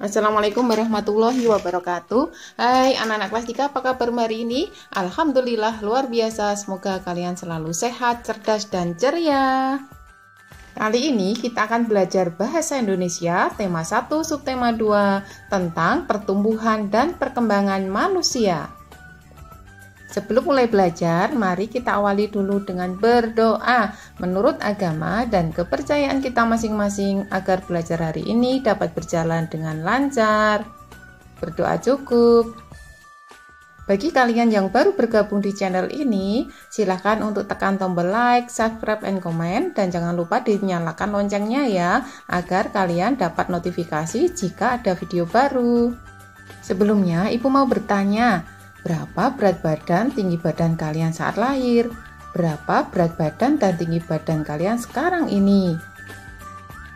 Assalamualaikum warahmatullahi wabarakatuh. Hai anak-anak kelas 3, apa kabar hari ini? Alhamdulillah luar biasa. Semoga kalian selalu sehat, cerdas, dan ceria. Kali ini kita akan belajar bahasa Indonesia tema 1 subtema 2 tentang pertumbuhan dan perkembangan manusia. Sebelum mulai belajar, mari kita awali dulu dengan berdoa menurut agama dan kepercayaan kita masing-masing agar belajar hari ini dapat berjalan dengan lancar. Berdoa cukup. Bagi kalian yang baru bergabung di channel ini, silahkan untuk tekan tombol like, subscribe, and comment, dan jangan lupa dinyalakan loncengnya ya, agar kalian dapat notifikasi jika ada video baru. Sebelumnya, Ibu mau bertanya, berapa berat badan, tinggi badan kalian saat lahir? Berapa berat badan dan tinggi badan kalian sekarang ini?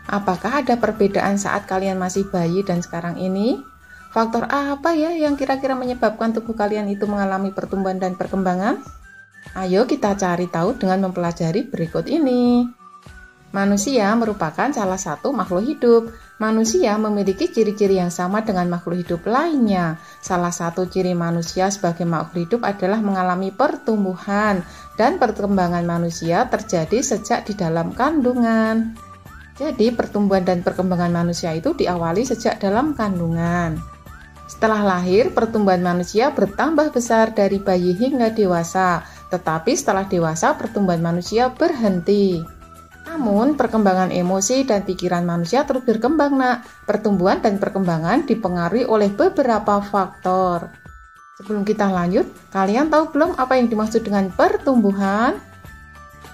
Apakah ada perbedaan saat kalian masih bayi dan sekarang ini? Faktor apa ya yang kira-kira menyebabkan tubuh kalian itu mengalami pertumbuhan dan perkembangan? Ayo kita cari tahu dengan mempelajari berikut ini. Manusia merupakan salah satu makhluk hidup. Manusia memiliki ciri-ciri yang sama dengan makhluk hidup lainnya. Salah satu ciri manusia sebagai makhluk hidup adalah mengalami pertumbuhan, dan perkembangan manusia terjadi sejak di dalam kandungan. Jadi, pertumbuhan dan perkembangan manusia itu diawali sejak dalam kandungan. Setelah lahir, pertumbuhan manusia bertambah besar dari bayi hingga dewasa. Tetapi setelah dewasa, pertumbuhan manusia berhenti. Namun, perkembangan emosi dan pikiran manusia terus berkembang, nak. Pertumbuhan dan perkembangan dipengaruhi oleh beberapa faktor. Sebelum kita lanjut, kalian tahu belum apa yang dimaksud dengan pertumbuhan?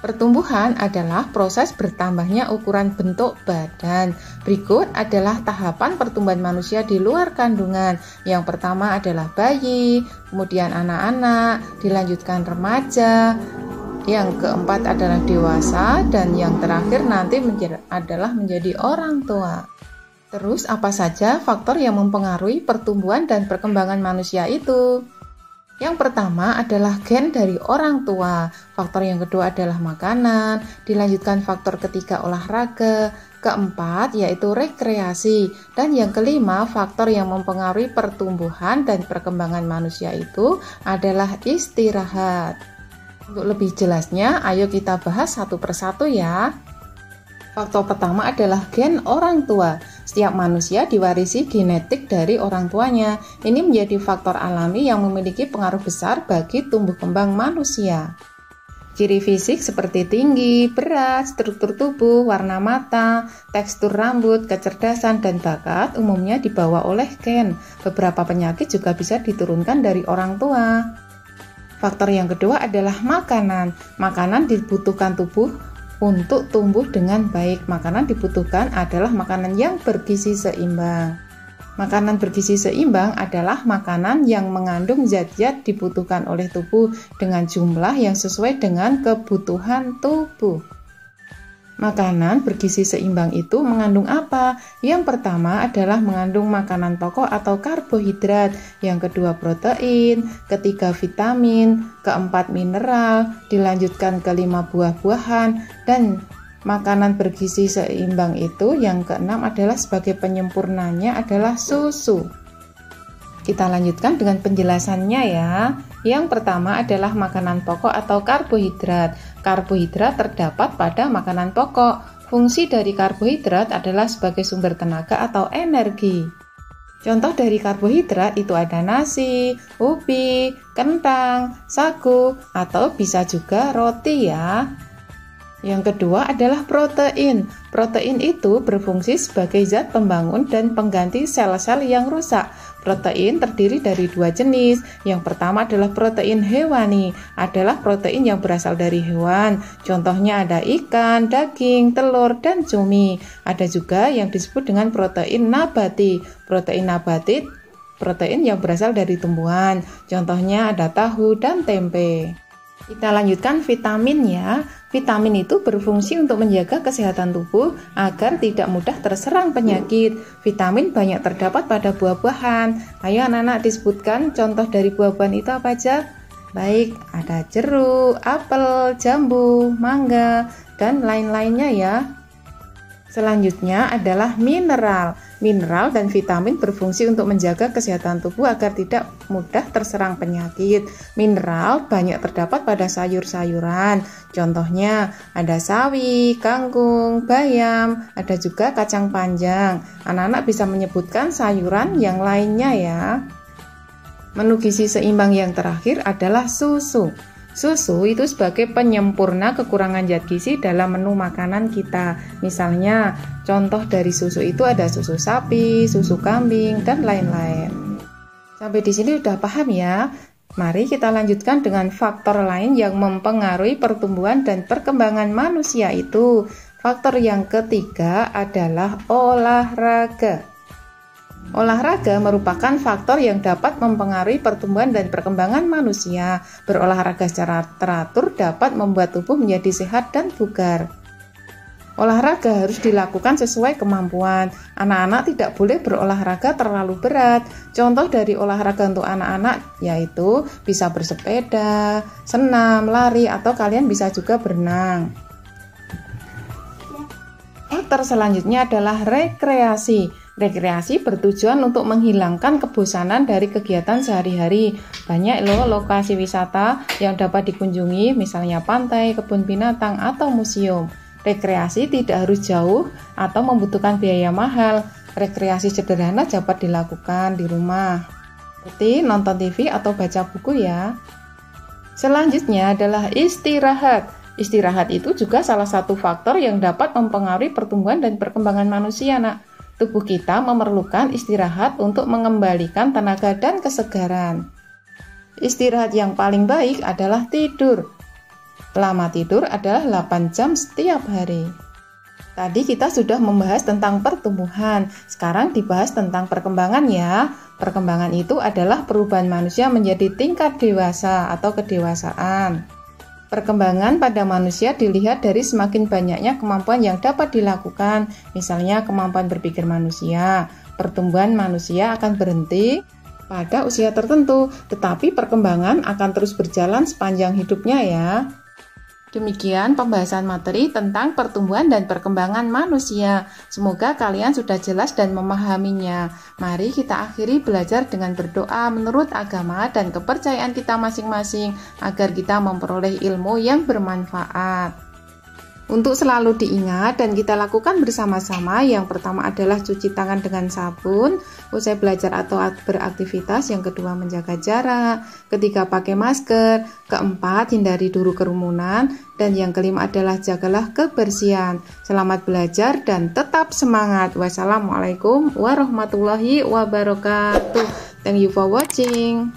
Pertumbuhan adalah proses bertambahnya ukuran bentuk badan. Berikut adalah tahapan pertumbuhan manusia di luar kandungan. Yang pertama adalah bayi, kemudian anak-anak, dilanjutkan remaja, yang keempat adalah dewasa, dan yang terakhir nanti adalah menjadi orang tua. Terus apa saja faktor yang mempengaruhi pertumbuhan dan perkembangan manusia itu? Yang pertama adalah gen dari orang tua. Faktor yang kedua adalah makanan, dilanjutkan faktor ketiga olahraga, keempat yaitu rekreasi, dan yang kelima faktor yang mempengaruhi pertumbuhan dan perkembangan manusia itu adalah istirahat. Untuk lebih jelasnya, ayo kita bahas satu persatu ya. Faktor pertama adalah gen orang tua. Setiap manusia diwarisi genetik dari orang tuanya. Ini menjadi faktor alami yang memiliki pengaruh besar bagi tumbuh kembang manusia. Ciri fisik seperti tinggi, berat, struktur tubuh, warna mata, tekstur rambut, kecerdasan, dan bakat umumnya dibawa oleh gen. Beberapa penyakit juga bisa diturunkan dari orang tua. Faktor yang kedua adalah makanan. Makanan dibutuhkan tubuh untuk tumbuh dengan baik. Makanan dibutuhkan adalah makanan yang bergizi seimbang. Makanan bergizi seimbang adalah makanan yang mengandung zat-zat dibutuhkan oleh tubuh dengan jumlah yang sesuai dengan kebutuhan tubuh. Makanan bergizi seimbang itu mengandung apa? Yang pertama adalah mengandung makanan pokok atau karbohidrat, yang kedua protein, ketiga vitamin, keempat mineral, dilanjutkan kelima buah-buahan, dan makanan bergizi seimbang itu yang keenam adalah sebagai penyempurnanya adalah susu. Kita lanjutkan dengan penjelasannya ya. Yang pertama adalah makanan pokok atau karbohidrat. Karbohidrat terdapat pada makanan pokok. Fungsi dari karbohidrat adalah sebagai sumber tenaga atau energi. Contoh dari karbohidrat itu ada nasi, ubi, kentang, sagu, atau bisa juga roti ya. Yang kedua adalah protein. Protein itu berfungsi sebagai zat pembangun dan pengganti sel-sel yang rusak. Protein terdiri dari dua jenis. Yang pertama adalah protein hewani, adalah protein yang berasal dari hewan. Contohnya ada ikan, daging, telur, dan cumi. Ada juga yang disebut dengan protein nabati. Protein nabati, protein yang berasal dari tumbuhan. Contohnya ada tahu dan tempe. Kita lanjutkan vitamin ya. Vitamin itu berfungsi untuk menjaga kesehatan tubuh agar tidak mudah terserang penyakit. Vitamin banyak terdapat pada buah-buahan. Ayo anak-anak disebutkan contoh dari buah-buahan itu apa aja? Baik, ada jeruk, apel, jambu, mangga, dan lain-lainnya ya. Selanjutnya adalah mineral. Mineral dan vitamin berfungsi untuk menjaga kesehatan tubuh agar tidak mudah terserang penyakit. Mineral banyak terdapat pada sayur-sayuran. Contohnya ada sawi, kangkung, bayam, ada juga kacang panjang. Anak-anak bisa menyebutkan sayuran yang lainnya ya. Menu gizi seimbang yang terakhir adalah susu. Susu itu sebagai penyempurna kekurangan zat gizi dalam menu makanan kita. Misalnya, contoh dari susu itu ada susu sapi, susu kambing, dan lain-lain. Sampai di sini udah paham ya? Mari kita lanjutkan dengan faktor lain yang mempengaruhi pertumbuhan dan perkembangan manusia itu. Faktor yang ketiga adalah olahraga. Olahraga merupakan faktor yang dapat mempengaruhi pertumbuhan dan perkembangan manusia. Berolahraga secara teratur dapat membuat tubuh menjadi sehat dan bugar. Olahraga harus dilakukan sesuai kemampuan. Anak-anak tidak boleh berolahraga terlalu berat. Contoh dari olahraga untuk anak-anak yaitu bisa bersepeda, senam, lari, atau kalian bisa juga berenang. Faktor selanjutnya adalah rekreasi. Rekreasi bertujuan untuk menghilangkan kebosanan dari kegiatan sehari-hari. Banyak loh lokasi wisata yang dapat dikunjungi, misalnya pantai, kebun binatang, atau museum. Rekreasi tidak harus jauh atau membutuhkan biaya mahal. Rekreasi sederhana dapat dilakukan di rumah, seperti nonton TV atau baca buku ya. Selanjutnya adalah istirahat. Istirahat itu juga salah satu faktor yang dapat mempengaruhi pertumbuhan dan perkembangan manusia, nak. Tubuh kita memerlukan istirahat untuk mengembalikan tenaga dan kesegaran. Istirahat yang paling baik adalah tidur. Lama tidur adalah 8 jam setiap hari. Tadi kita sudah membahas tentang pertumbuhan, sekarang dibahas tentang perkembangan ya. Perkembangan itu adalah perubahan manusia menjadi tingkat dewasa atau kedewasaan. Perkembangan pada manusia dilihat dari semakin banyaknya kemampuan yang dapat dilakukan, misalnya kemampuan berpikir manusia. Pertumbuhan manusia akan berhenti pada usia tertentu, tetapi perkembangan akan terus berjalan sepanjang hidupnya ya. Demikian pembahasan materi tentang pertumbuhan dan perkembangan manusia. Semoga kalian sudah jelas dan memahaminya. Mari kita akhiri belajar dengan berdoa menurut agama dan kepercayaan kita masing-masing agar kita memperoleh ilmu yang bermanfaat. Untuk selalu diingat dan kita lakukan bersama-sama, yang pertama adalah cuci tangan dengan sabun usai belajar atau beraktivitas, yang kedua menjaga jarak, ketiga pakai masker, keempat hindari dulu kerumunan, dan yang kelima adalah jagalah kebersihan. Selamat belajar dan tetap semangat. Wassalamualaikum warahmatullahi wabarakatuh. Thank you for watching.